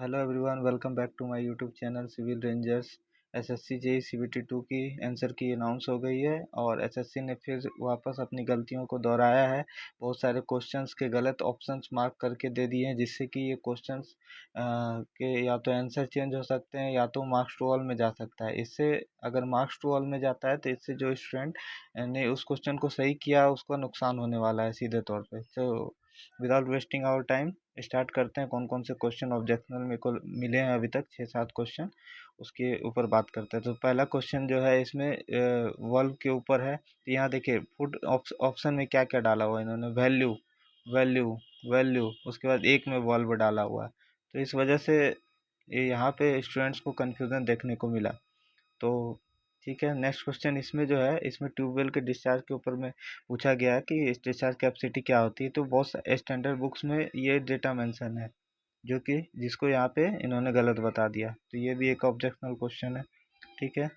Hello everyone, welcome back to my YouTube channel civil rangers. SSC JE CBT 2 की answer की announce हो गई है और एसएससी ने फिर वापस अपनी गलतियों को दोहराया है। बहुत सारे क्वेश्चंस के गलत ऑप्शंस मार्क करके दे दिए हैं, जिससे कि ये क्वेश्चंस के या तो आंसर चेंज हो सकते हैं या तो मार्क्स टू ऑल में जा सकता है। इससे अगर मार्क्स टू ऑल में जाता है तो इससे जो स्टूडेंट ने उस क्वेश्चन को सही किया उसका नुकसान होने वाला है सीधे तौर पे। तो without wasting our time start करते हैं। कौन कौन से क्वेश्चन ऑब्जेक्शनल मेरे को मिले हैं अभी तक 6-7 क्वेश्चन, उसके ऊपर बात करते हैं। तो पहला क्वेश्चन जो है इसमें वर्ब के ऊपर है। तो यहाँ देखिए फुट ऑप्शन में क्या क्या डाला हुआ है इन्होंने, वैल्यू वैल्यू वैल्यू, उसके बाद एक में वर्ब डाला हुआ है। तो इस वजह से ये यहाँ पे स्टूडेंट्स को कन्फ्यूज़न देखने को मिला। तो ठीक है, नेक्स्ट क्वेश्चन इसमें जो है, इसमें ट्यूबवेल के डिस्चार्ज के ऊपर में पूछा गया है कि डिस्चार्ज कैपेसिटी क्या होती है। तो बहुत स्टैंडर्ड बुक्स में ये डेटा मेंशन है, जो कि जिसको यहाँ पे इन्होंने गलत बता दिया। तो ये भी एक ऑब्जेक्शनल क्वेश्चन है। ठीक है,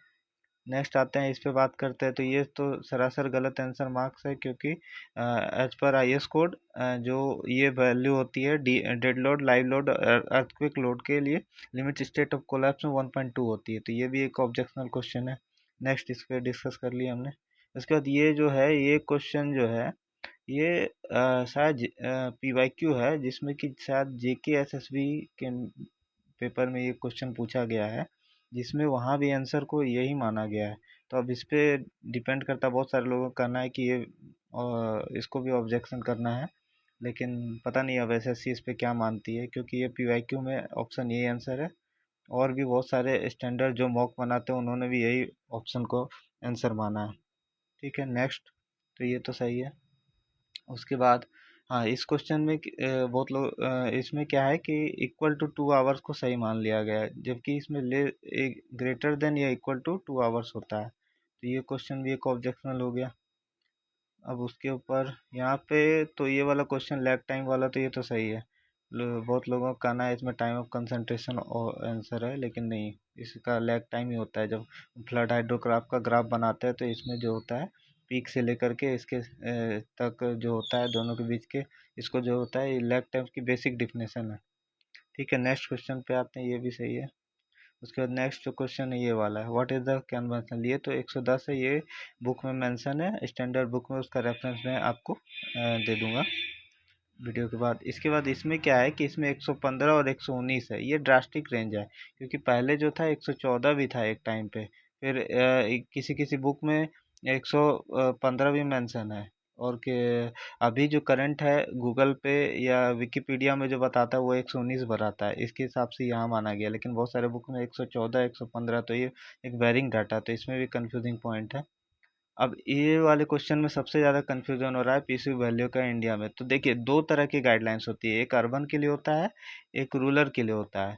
नेक्स्ट आते हैं, इस पे बात करते हैं। तो ये तो सरासर गलत आंसर मार्क्स है, क्योंकि एज पर आईएस कोड जो ये वैल्यू होती है dead load, live load, earthquake load के लिए लिमिट स्टेट ऑफ कोलैप्स में 1.2 होती है। तो ये भी एक ऑब्जेक्शनल क्वेश्चन है। नेक्स्ट इस पे डिस्कस कर लिया हमने। उसके बाद ये जो है, ये क्वेश्चन जो है ये शायद पीवाईक्यू है, जिसमें कि शायद जेके एसएसबी के पेपर में ये क्वेश्चन पूछा गया है, जिसमें वहाँ भी आंसर को यही माना गया है। तो अब इस पे डिपेंड करता है, बहुत सारे लोगों का कहना है कि ये इसको भी ऑब्जेक्शन करना है, लेकिन पता नहीं अब एसएससी इस पे क्या मानती है, क्योंकि ये पीवाईक्यू में ऑप्शन यही आंसर है। और भी बहुत सारे स्टैंडर्ड जो मॉक बनाते हैं उन्होंने भी यही ऑप्शन को आंसर माना है। ठीक है, नेक्स्ट। तो ये तो सही है। उसके बाद हाँ, इस क्वेश्चन में बहुत लोग इसमें क्या है कि इक्वल टू 2 आवर्स को सही मान लिया गया है, जबकि इसमें ले ग्रेटर देन या इक्वल टू 2 आवर्स होता है। तो ये क्वेश्चन भी एक ऑब्जेक्शनल हो गया। अब उसके ऊपर यहाँ पे तो ये वाला क्वेश्चन लैग टाइम वाला, तो ये तो सही है। बहुत लोगों का कहना है इसमें टाइम ऑफ कंसंट्रेशन आंसर है, लेकिन नहीं, इसका लैग टाइम ही होता है। जब फ्लड हाइड्रोग्राफ का ग्राफ बनाते हैं तो इसमें जो होता है पीक से लेकर के इसके तक जो होता है दोनों के बीच के, इसको जो होता है लैग टाइम की बेसिक डिफिनेशन है। ठीक है, नेक्स्ट क्वेश्चन पे आते हैं, ये भी सही है। उसके बाद नेक्स्ट जो क्वेश्चन है ये वाला है, व्हाट इज द कन्वेंशन। ये तो 110 है, ये बुक में मेंशन है, स्टैंडर्ड बुक में, उसका रेफरेंस मैं आपको दे दूंगा वीडियो के बाद। इसके बाद इसमें क्या है कि इसमें 115 और 119 है। ये ड्रास्टिक रेंज है, क्योंकि पहले जो था 114 भी था एक टाइम पे, फिर किसी किसी बुक में 115 भी मेंशन है। और के अभी जो करंट है गूगल पे या विकिपीडिया में जो बताता है वो 119 बताता है, इसके हिसाब से यहाँ माना गया। लेकिन बहुत सारे बुक में 114 115, तो ये एक वेरिंग डाटा, तो इसमें भी कंफ्यूजिंग पॉइंट है। अब ये वाले क्वेश्चन में सबसे ज़्यादा कंफ्यूजन हो रहा है पीसी वैल्यू का इंडिया में। तो देखिए दो तरह की गाइडलाइंस होती है, एक अर्बन के लिए होता है, एक रूरल के लिए होता है।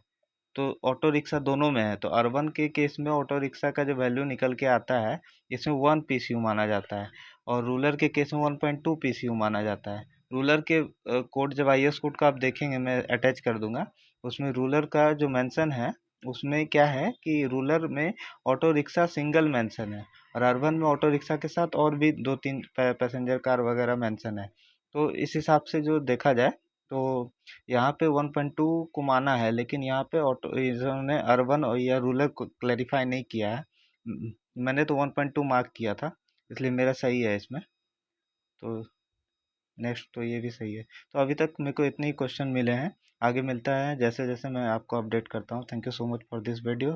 तो ऑटो रिक्शा दोनों में है। तो अर्बन के केस में ऑटो रिक्शा का जो वैल्यू निकल के आता है, इसमें 1 पीसीयू माना जाता है, और रूरल के केस में 1.2 पीसीयू माना जाता है। रूरल के कोड जब आईएस कोड का आप देखेंगे, मैं अटैच कर दूंगा, उसमें रूरल का जो मेंशन है उसमें क्या है कि रूरल में ऑटो रिक्शा सिंगल मेंशन है, और अर्बन में ऑटो रिक्शा के साथ और भी 2-3 पैसेंजर कार वगैरह मेंशन है। तो इस हिसाब से जो देखा जाए तो यहाँ पे 1.2 को माना है, लेकिन यहाँ पे ऑटो इन्होंने अर्बन और या रूरल को क्लैरिफाई नहीं किया है। मैंने तो 1.2 मार्क किया था, इसलिए मेरा सही है इसमें। तो नेक्स्ट तो ये भी सही है। तो अभी तक मेरे को इतने ही क्वेश्चन मिले हैं, आगे मिलता है जैसे जैसे मैं आपको अपडेट करता हूँ। Thank you so much for this video.